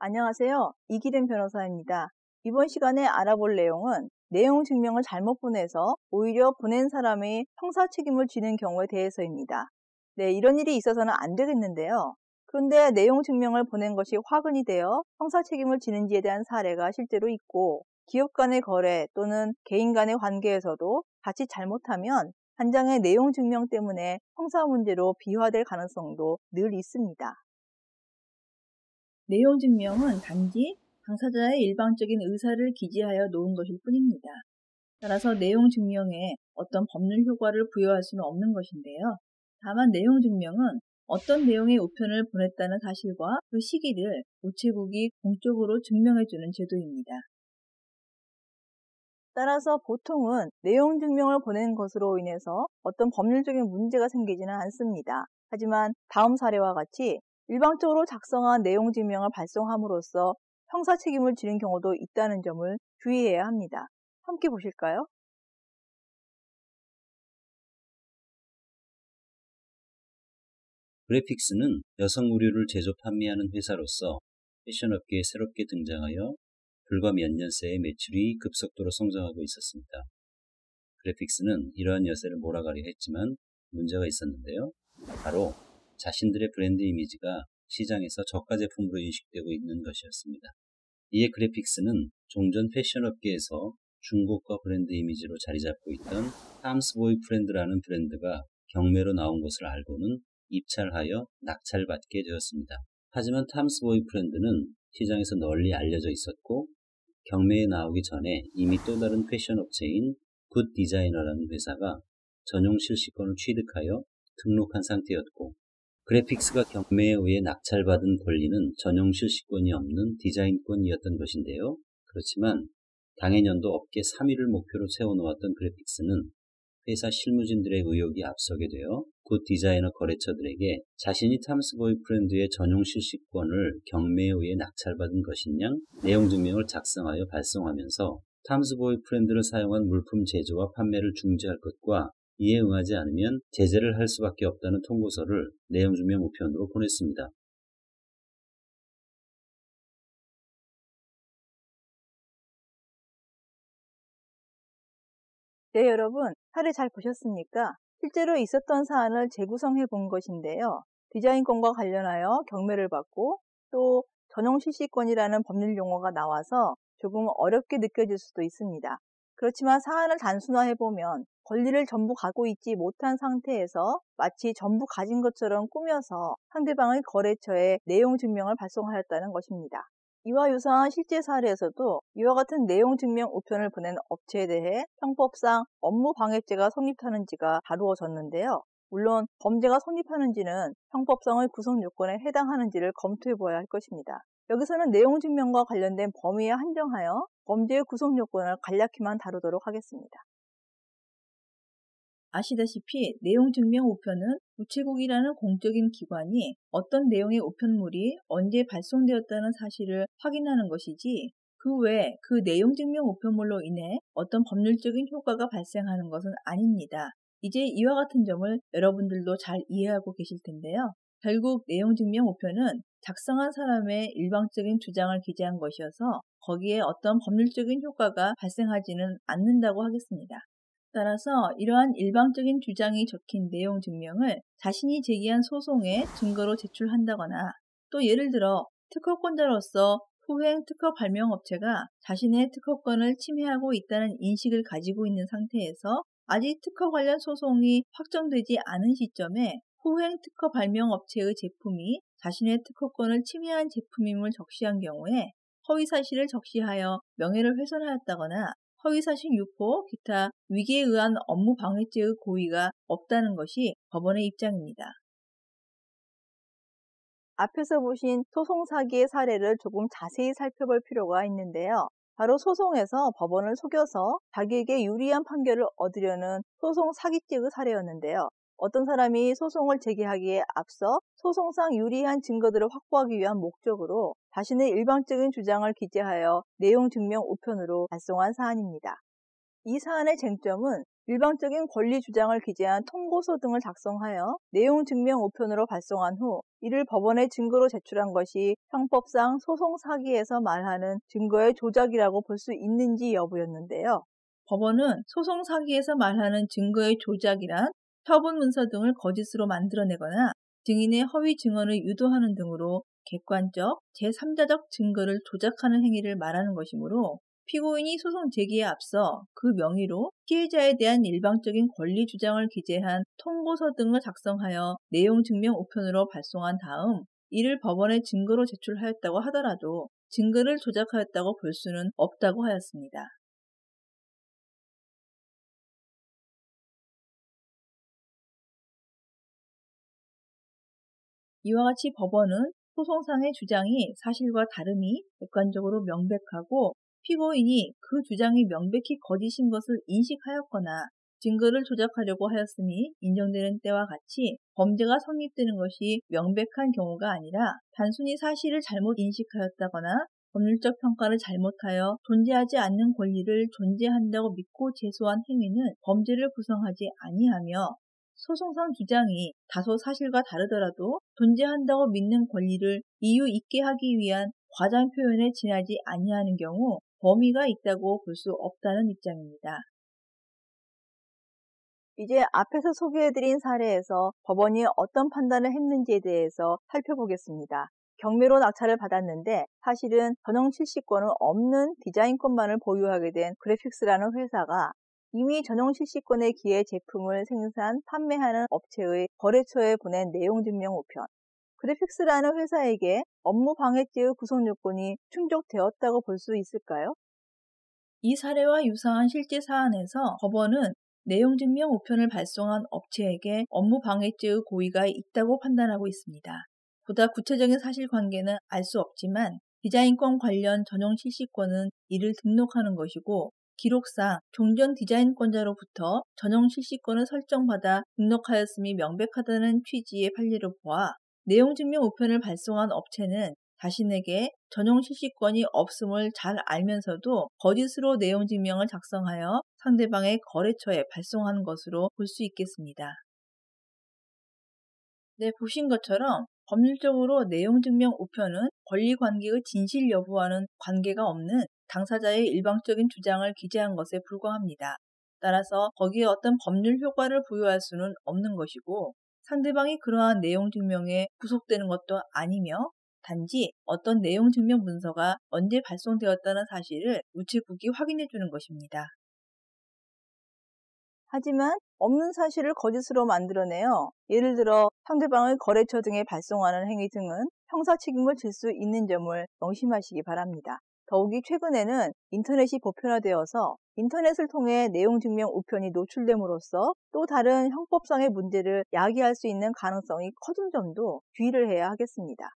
안녕하세요. 이기름 변호사입니다. 이번 시간에 알아볼 내용은 내용 증명을 잘못 보내서 오히려 보낸 사람이 형사 책임을 지는 경우에 대해서입니다. 네, 이런 일이 있어서는 안 되겠는데요. 그런데 내용 증명을 보낸 것이 화근이 되어 형사 책임을 지는지에 대한 사례가 실제로 있고, 기업 간의 거래 또는 개인 간의 관계에서도 자칫 잘못하면 한 장의 내용 증명 때문에 형사 문제로 비화될 가능성도 늘 있습니다. 내용 증명은 단지 당사자의 일방적인 의사를 기재하여 놓은 것일 뿐입니다. 따라서 내용 증명에 어떤 법률 효과를 부여할 수는 없는 것인데요. 다만 내용 증명은 어떤 내용의 우편을 보냈다는 사실과 그 시기를 우체국이 공적으로 증명해주는 제도입니다. 따라서 보통은 내용 증명을 보낸 것으로 인해서 어떤 법률적인 문제가 생기지는 않습니다. 하지만 다음 사례와 같이 일방적으로 작성한 내용 증명을 발송함으로써 형사 책임을 지는 경우도 있다는 점을 주의해야 합니다. 함께 보실까요? 그래픽스는 여성 의류를 제조 판매하는 회사로서 패션업계에 새롭게 등장하여 불과 몇 년 새에 매출이 급속도로 성장하고 있었습니다. 그래픽스는 이러한 여세를 몰아가려 했지만 문제가 있었는데요. 바로 자신들의 브랜드 이미지가 시장에서 저가 제품으로 인식되고 있는 것이었습니다. 이에 그래픽스는 종전 패션업계에서 중고가 브랜드 이미지로 자리 잡고 있던 탐스보이 프렌드라는 브랜드가 경매로 나온 것을 알고는 입찰하여 낙찰받게 되었습니다. 하지만 탐스보이 프렌드는 시장에서 널리 알려져 있었고 경매에 나오기 전에 이미 또 다른 패션 업체인 굿 디자이너라는 회사가 전용 실시권을 취득하여 등록한 상태였고, 그래픽스가 경매에 의해 낙찰받은 권리는 전용 실시권이 없는 디자인권이었던 것인데요. 그렇지만 당해년도 업계 3위를 목표로 세워놓았던 그래픽스는 회사 실무진들의 의혹이 앞서게 되어 굿 디자이너 거래처들에게 자신이 탐스보이 프렌드의 전용 실시권을 경매에 의해 낙찰받은 것인 양 내용 증명을 작성하여 발송하면서 탐스보이 프렌드를 사용한 물품 제조와 판매를 중지할 것과 이에 응하지 않으면 제재를 할 수밖에 없다는 통보서를 내용 증명 우편으로 보냈습니다. 네, 여러분, 사례 잘 보셨습니까? 실제로 있었던 사안을 재구성해 본 것인데요. 디자인권과 관련하여 경매를 받고 또 전용 실시권이라는 법률 용어가 나와서 조금 어렵게 느껴질 수도 있습니다. 그렇지만 사안을 단순화해보면 권리를 전부 갖고 있지 못한 상태에서 마치 전부 가진 것처럼 꾸며서 상대방의 거래처에 내용 증명을 발송하였다는 것입니다. 이와 유사한 실제 사례에서도 이와 같은 내용 증명 우편을 보낸 업체에 대해 형법상 업무방해죄가 성립하는지가 다루어졌는데요. 물론 범죄가 성립하는지는 형법상의 구성 요건에 해당하는지를 검토해 보아야 할 것입니다. 여기서는 내용 증명과 관련된 범위에 한정하여 범죄의 구성 요건을 간략히만 다루도록 하겠습니다. 아시다시피 내용 증명 우편은 우체국이라는 공적인 기관이 어떤 내용의 우편물이 언제 발송되었다는 사실을 확인하는 것이지 그 외에 그 내용 증명 우편물로 인해 어떤 법률적인 효과가 발생하는 것은 아닙니다. 이제 이와 같은 점을 여러분들도 잘 이해하고 계실 텐데요. 결국 내용 증명 우편은 작성한 사람의 일방적인 주장을 기재한 것이어서 거기에 어떤 법률적인 효과가 발생하지는 않는다고 하겠습니다. 따라서 이러한 일방적인 주장이 적힌 내용 증명을 자신이 제기한 소송의 증거로 제출한다거나 또 예를 들어 특허권자로서 후행 특허 발명업체가 자신의 특허권을 침해하고 있다는 인식을 가지고 있는 상태에서 아직 특허 관련 소송이 확정되지 않은 시점에 후행 특허 발명업체의 제품이 자신의 특허권을 침해한 제품임을 적시한 경우에 허위사실을 적시하여 명예를 훼손하였다거나 허위사실 유포, 기타 위계에 의한 업무방해죄의 고의가 없다는 것이 법원의 입장입니다. 앞에서 보신 소송 사기의 사례를 조금 자세히 살펴볼 필요가 있는데요. 바로 소송에서 법원을 속여서 자기에게 유리한 판결을 얻으려는 소송 사기죄의 사례였는데요. 어떤 사람이 소송을 제기하기에 앞서 소송상 유리한 증거들을 확보하기 위한 목적으로 자신의 일방적인 주장을 기재하여 내용 증명 우편으로 발송한 사안입니다. 이 사안의 쟁점은 일방적인 권리 주장을 기재한 통고서 등을 작성하여 내용 증명 우편으로 발송한 후 이를 법원에 증거로 제출한 것이 형법상 소송 사기에서 말하는 증거의 조작이라고 볼 수 있는지 여부였는데요. 법원은 소송 사기에서 말하는 증거의 조작이란 처분 문서 등을 거짓으로 만들어내거나 증인의 허위 증언을 유도하는 등으로 객관적, 제3자적 증거를 조작하는 행위를 말하는 것이므로 피고인이 소송 제기에 앞서 그 명의로 피해자에 대한 일방적인 권리 주장을 기재한 통고서 등을 작성하여 내용 증명 우편으로 발송한 다음 이를 법원에 증거로 제출하였다고 하더라도 증거를 조작하였다고 볼 수는 없다고 하였습니다. 이와 같이 법원은 소송상의 주장이 사실과 다름이 객관적으로 명백하고 피고인이 그 주장이 명백히 거짓인 것을 인식하였거나 증거를 조작하려고 하였음이 인정되는 때와 같이 범죄가 성립되는 것이 명백한 경우가 아니라 단순히 사실을 잘못 인식하였다거나 법률적 평가를 잘못하여 존재하지 않는 권리를 존재한다고 믿고 제소한 행위는 범죄를 구성하지 아니하며 소송상 주장이 다소 사실과 다르더라도 존재한다고 믿는 권리를 이유 있게 하기 위한 과장 표현에 지나지 아니하는 경우 범위가 있다고 볼 수 없다는 입장입니다. 이제 앞에서 소개해드린 사례에서 법원이 어떤 판단을 했는지에 대해서 살펴보겠습니다. 경매로 낙찰을 받았는데 사실은 전용 실시권은 없는 디자인권만을 보유하게 된 그래픽스라는 회사가 이미 전용 실시권에 기해 제품을 생산, 판매하는 업체의 거래처에 보낸 내용증명 우편, 그래픽스라는 회사에게 업무 방해죄의 구성 요건이 충족되었다고 볼 수 있을까요? 이 사례와 유사한 실제 사안에서 법원은 내용증명 우편을 발송한 업체에게 업무 방해죄의 고의가 있다고 판단하고 있습니다. 보다 구체적인 사실관계는 알 수 없지만 디자인권 관련 전용 실시권은 이를 등록하는 것이고 기록상 종전 디자인권자로부터 전용 실시권을 설정받아 등록하였음이 명백하다는 취지의 판례로 보아 내용증명 우편을 발송한 업체는 자신에게 전용 실시권이 없음을 잘 알면서도 거짓으로 내용증명을 작성하여 상대방의 거래처에 발송한 것으로 볼 수 있겠습니다. 네, 보신 것처럼 법률적으로 내용증명 우편은 권리관계의 진실 여부와는 관계가 없는 당사자의 일방적인 주장을 기재한 것에 불과합니다. 따라서 거기에 어떤 법률 효과를 부여할 수는 없는 것이고 상대방이 그러한 내용증명에 구속되는 것도 아니며 단지 어떤 내용증명 문서가 언제 발송되었다는 사실을 우체국이 확인해 주는 것입니다. 하지만 없는 사실을 거짓으로 만들어내어 예를 들어 상대방의 거래처 등에 발송하는 행위 등은 형사 책임을 질 수 있는 점을 명심하시기 바랍니다. 더욱이 최근에는 인터넷이 보편화되어서 인터넷을 통해 내용증명 우편이 노출됨으로써 또 다른 형법상의 문제를 야기할 수 있는 가능성이 커진 점도 주의를 해야 하겠습니다.